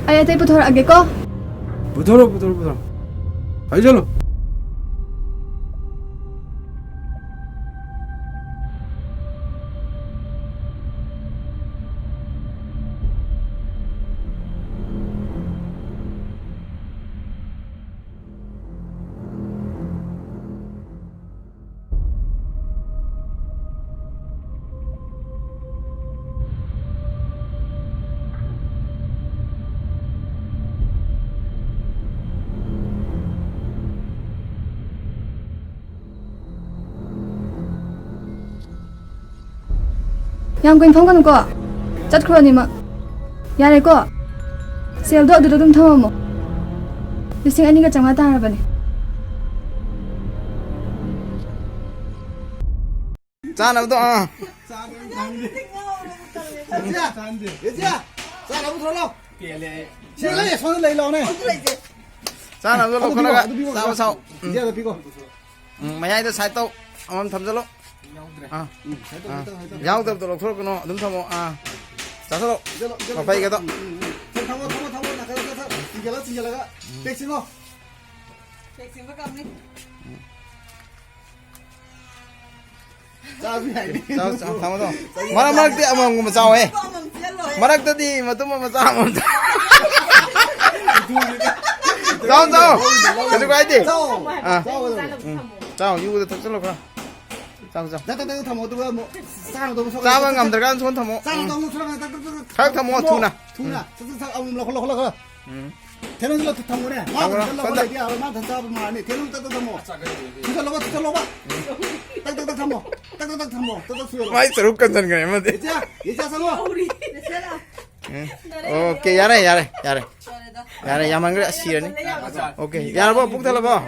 아야 때 부탁할게요. 부들어 부들어 부들어. 아이 잘로. 양고인 방가는 거 잣크로니마 야래거 셀도 어디로 좀 타모모 리싱 아니가 장마 따라바니 짠하고도 얘지야, 자 나무 들어라. 시간이 손을 내려오네. 짠하고도 놓고나가 싸워서 이제 너 비고. 마야이도 살도 한번 탐절로 야우들도 놓고는 눈 타모 자서로 파이게도 타모 나가서 징gel가 백신어. 자, 타모도 마라마르 때 아무 뭐 싸워해 마락더디 뭐또 뭐 싸워 싸워 가지고 가야지 싸워 이거도 탁절로 가 싸워 나도 타모 또 뭐. 싸는 속. 싸방 감 들어간 손 타모 싸는 너무 들어가 딱. 각 타모 투나 투나. 싹싹 아무 홀라. 대는 거 타모네. 타모라 이게 알아 다 잡으면 안 해. 대는 거 타모. 투절로 봐. 딱딱딱 타모. 딱딱딱 타모. 딱딱 수여. 많이 들을 건다는 거야 뭐 얘자 살로. 오케이 야래 야만 그래 시연이 오케이 야라 봐 북달라 봐